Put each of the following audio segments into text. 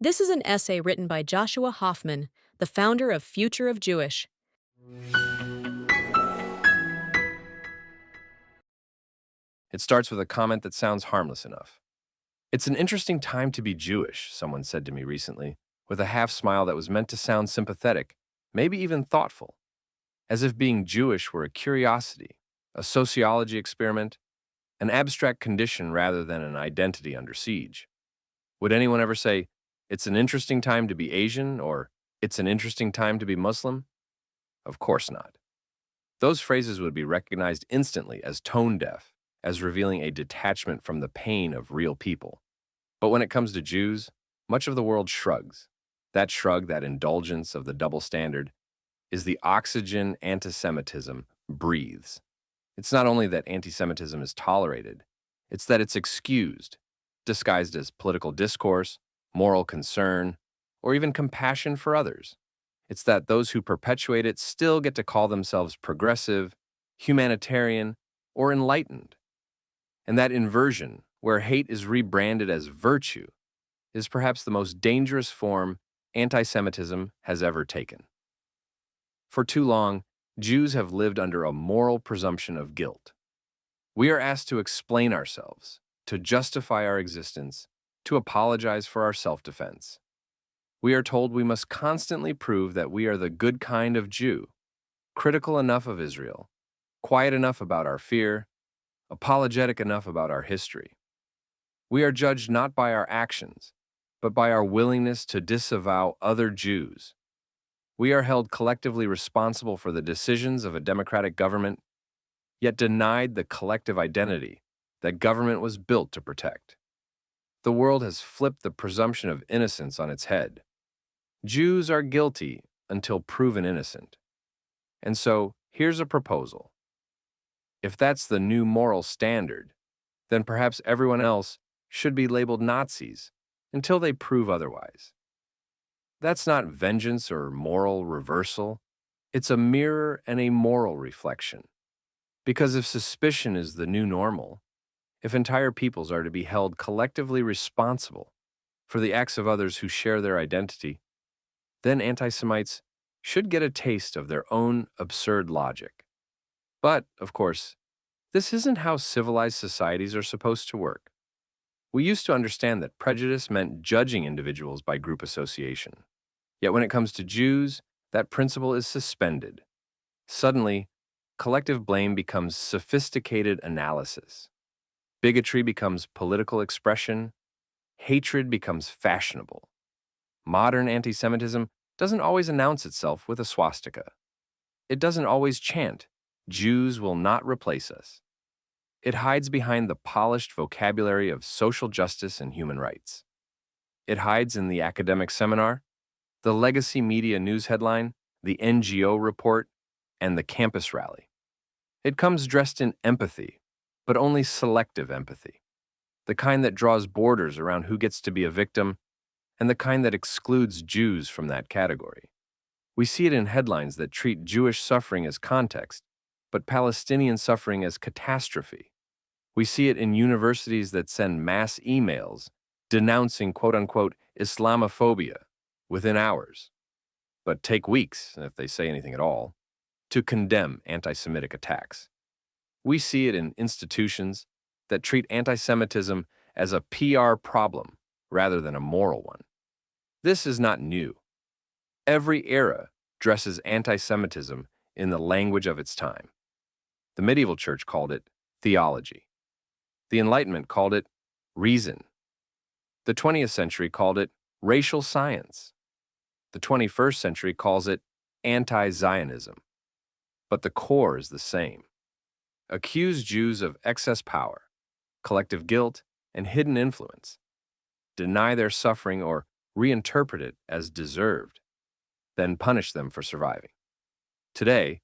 This is an essay written by Joshua Hoffman, the founder of Future of Jewish. It starts with a comment that sounds harmless enough. It's an interesting time to be Jewish, someone said to me recently, with a half smile that was meant to sound sympathetic, maybe even thoughtful, as if being Jewish were a curiosity, a sociology experiment, an abstract condition rather than an identity under siege. Would anyone ever say, it's an interesting time to be Asian, or it's an interesting time to be Muslim? Of course not. Those phrases would be recognized instantly as tone deaf, as revealing a detachment from the pain of real people. But when it comes to Jews, much of the world shrugs. That shrug, that indulgence of the double standard, is the oxygen antisemitism breathes. It's not only that antisemitism is tolerated, it's that it's excused, disguised as political discourse, moral concern, or even compassion for others. It's that those who perpetuate it still get to call themselves progressive, humanitarian, or enlightened. And that inversion, where hate is rebranded as virtue, is perhaps the most dangerous form anti-Semitism has ever taken. For too long, Jews have lived under a moral presumption of guilt. We are asked to explain ourselves, to justify our existence, to apologize for our self-defense. We are told we must constantly prove that we are the good kind of Jew, critical enough of Israel, quiet enough about our fear, apologetic enough about our history. We are judged not by our actions, but by our willingness to disavow other Jews. We are held collectively responsible for the decisions of a democratic government, yet denied the collective identity that government was built to protect. The world has flipped the presumption of innocence on its head. Jews are guilty until proven innocent. And so, here's a proposal. If that's the new moral standard, then perhaps everyone else should be labeled Nazis until they prove otherwise. That's not vengeance or moral reversal. It's a mirror and a moral reflection. Because if suspicion is the new normal, if entire peoples are to be held collectively responsible for the acts of others who share their identity, then anti-Semites should get a taste of their own absurd logic. But, of course, this isn't how civilized societies are supposed to work. We used to understand that prejudice meant judging individuals by group association. Yet when it comes to Jews, that principle is suspended. Suddenly, collective blame becomes sophisticated analysis. Bigotry becomes political expression. Hatred becomes fashionable. Modern anti-Semitism doesn't always announce itself with a swastika. It doesn't always chant, "Jews will not replace us." It hides behind the polished vocabulary of social justice and human rights. It hides in the academic seminar, the legacy media news headline, the NGO report, and the campus rally. It comes dressed in empathy, but only selective empathy. The kind that draws borders around who gets to be a victim, and the kind that excludes Jews from that category. We see it in headlines that treat Jewish suffering as context, but Palestinian suffering as catastrophe. We see it in universities that send mass emails denouncing quote-unquote Islamophobia within hours, but take weeks, if they say anything at all, to condemn anti-Semitic attacks. We see it in institutions that treat anti-Semitism as a PR problem rather than a moral one. This is not new. Every era dresses anti-Semitism in the language of its time. The medieval church called it theology. The Enlightenment called it reason. The 20th century called it racial science. The 21st century calls it anti-Zionism. But the core is the same. Accuse Jews of excess power, collective guilt, and hidden influence. Deny their suffering or reinterpret it as deserved, then punish them for surviving. Today,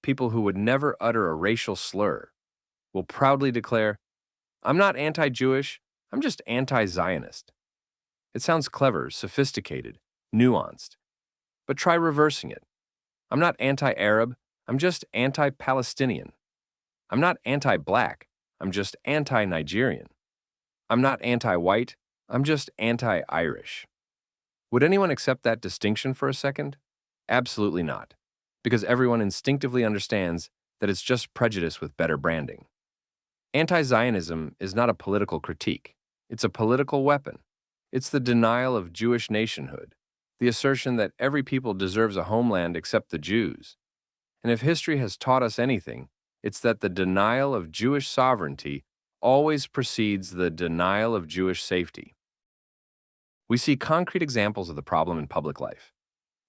people who would never utter a racial slur will proudly declare, "I'm not anti-Jewish, I'm just anti-Zionist." It sounds clever, sophisticated, nuanced. But try reversing it. "I'm not anti-Arab, I'm just anti-Palestinian. I'm not anti-black, I'm just anti-Nigerian. I'm not anti-white, I'm just anti-Irish." Would anyone accept that distinction for a second? Absolutely not, because everyone instinctively understands that it's just prejudice with better branding. Anti-Zionism is not a political critique. It's a political weapon. It's the denial of Jewish nationhood, the assertion that every people deserves a homeland except the Jews. And if history has taught us anything, it's that the denial of Jewish sovereignty always precedes the denial of Jewish safety. We see concrete examples of the problem in public life.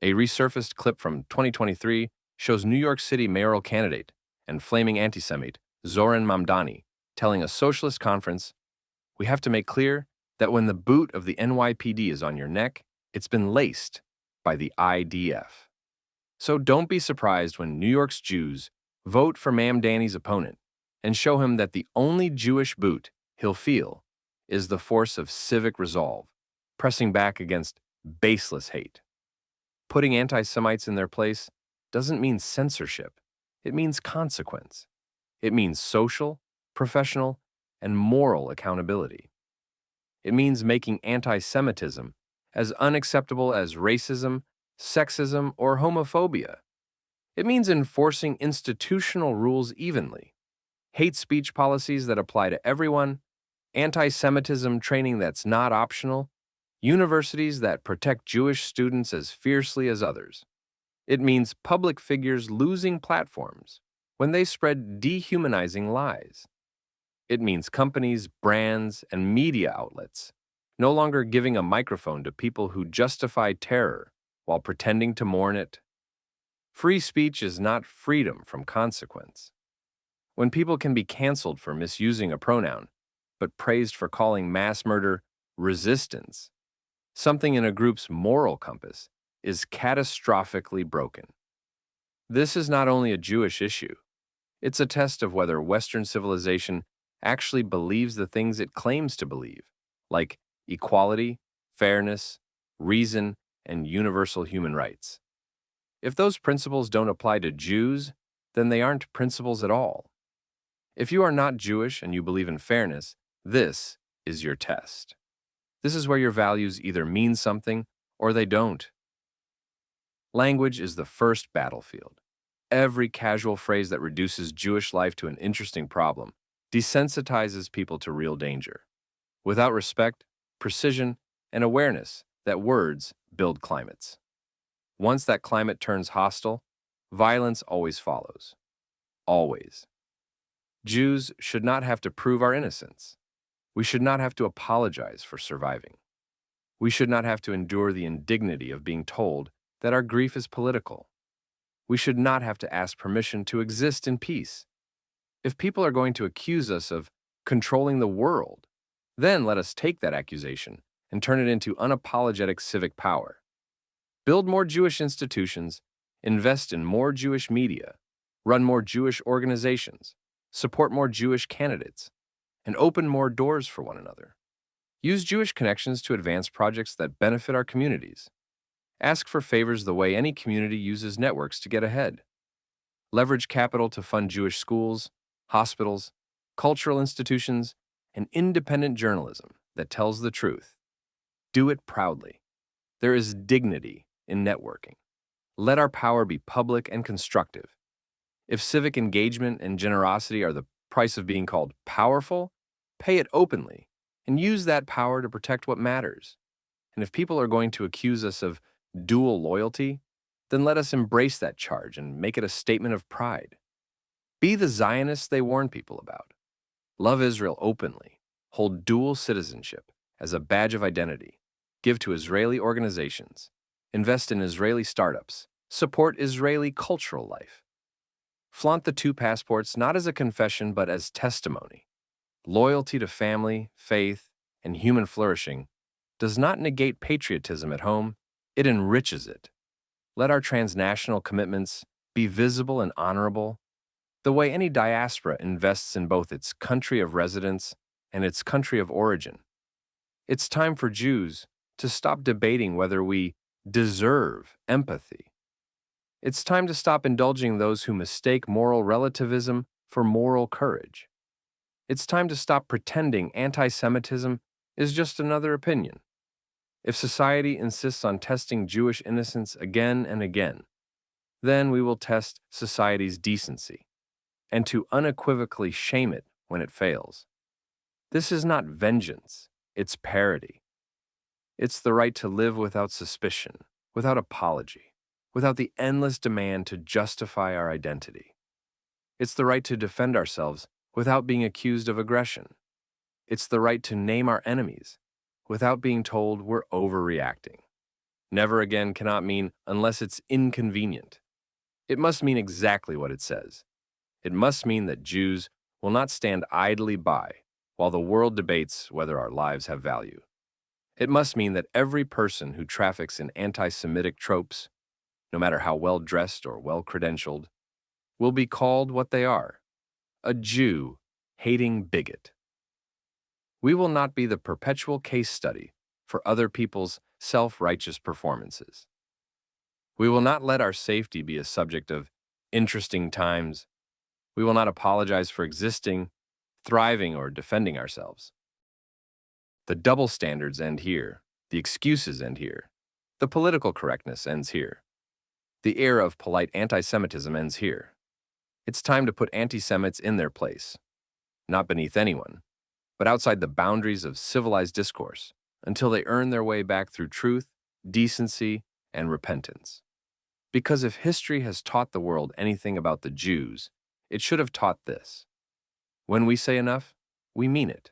A resurfaced clip from 2023 shows New York City mayoral candidate and flaming antisemite Zoran Mamdani telling a socialist conference, "We have to make clear that when the boot of the NYPD is on your neck, it's been laced by the IDF. So don't be surprised when New York's Jews vote for Mamdani's opponent and show him that the only Jewish boot he'll feel is the force of civic resolve, pressing back against baseless hate." Putting anti-Semites in their place doesn't mean censorship. It means consequence. It means social, professional, and moral accountability. It means making anti-Semitism as unacceptable as racism, sexism, or homophobia. It means enforcing institutional rules evenly, hate speech policies that apply to everyone, anti-Semitism training that's not optional, universities that protect Jewish students as fiercely as others. It means public figures losing platforms when they spread dehumanizing lies. It means companies, brands, and media outlets no longer giving a microphone to people who justify terror while pretending to mourn it. Free speech is not freedom from consequence. When people can be canceled for misusing a pronoun, but praised for calling mass murder resistance, something in a group's moral compass is catastrophically broken. This is not only a Jewish issue, it's a test of whether Western civilization actually believes the things it claims to believe, like equality, fairness, reason, and universal human rights. If those principles don't apply to Jews, then they aren't principles at all. If you are not Jewish and you believe in fairness, this is your test. This is where your values either mean something or they don't. Language is the first battlefield. Every casual phrase that reduces Jewish life to an interesting problem desensitizes people to real danger. Without respect, precision, and awareness that words build climates. Once that climate turns hostile, violence always follows. Always. Jews should not have to prove our innocence. We should not have to apologize for surviving. We should not have to endure the indignity of being told that our grief is political. We should not have to ask permission to exist in peace. If people are going to accuse us of controlling the world, then let us take that accusation and turn it into unapologetic civic power. Build more Jewish institutions, invest in more Jewish media, run more Jewish organizations, support more Jewish candidates, and open more doors for one another. Use Jewish connections to advance projects that benefit our communities. Ask for favors the way any community uses networks to get ahead. Leverage capital to fund Jewish schools, hospitals, cultural institutions, and independent journalism that tells the truth. Do it proudly. There is dignity in networking. Let our power be public and constructive. If civic engagement and generosity are the price of being called powerful, pay it openly and use that power to protect what matters. And if people are going to accuse us of dual loyalty, then let us embrace that charge and make it a statement of pride. Be the Zionists they warn people about. Love Israel openly. Hold dual citizenship as a badge of identity. Give to Israeli organizations. Invest in Israeli startups. Support Israeli cultural life. Flaunt the two passports not as a confession but as testimony. Loyalty to family, faith, and human flourishing does not negate patriotism at home, it enriches it. Let our transnational commitments be visible and honorable, the way any diaspora invests in both its country of residence and its country of origin. It's time for Jews to stop debating whether we deserve empathy. It's time to stop indulging those who mistake moral relativism for moral courage. It's time to stop pretending anti-Semitism is just another opinion. If society insists on testing Jewish innocence again and again, then we will test society's decency, and to unequivocally shame it when it fails. This is not vengeance, it's parody. It's the right to live without suspicion, without apology, without the endless demand to justify our identity. It's the right to defend ourselves without being accused of aggression. It's the right to name our enemies without being told we're overreacting. Never again cannot mean unless it's inconvenient. It must mean exactly what it says. It must mean that Jews will not stand idly by while the world debates whether our lives have value. It must mean that every person who traffics in anti-Semitic tropes, no matter how well-dressed or well-credentialed, will be called what they are, a Jew-hating bigot. We will not be the perpetual case study for other people's self-righteous performances. We will not let our safety be a subject of interesting times. We will not apologize for existing, thriving, or defending ourselves. The double standards end here. The excuses end here. The political correctness ends here. The era of polite anti-Semitism ends here. It's time to put anti-Semites in their place, not beneath anyone, but outside the boundaries of civilized discourse, until they earn their way back through truth, decency, and repentance. Because if history has taught the world anything about the Jews, it should have taught this. When we say enough, we mean it.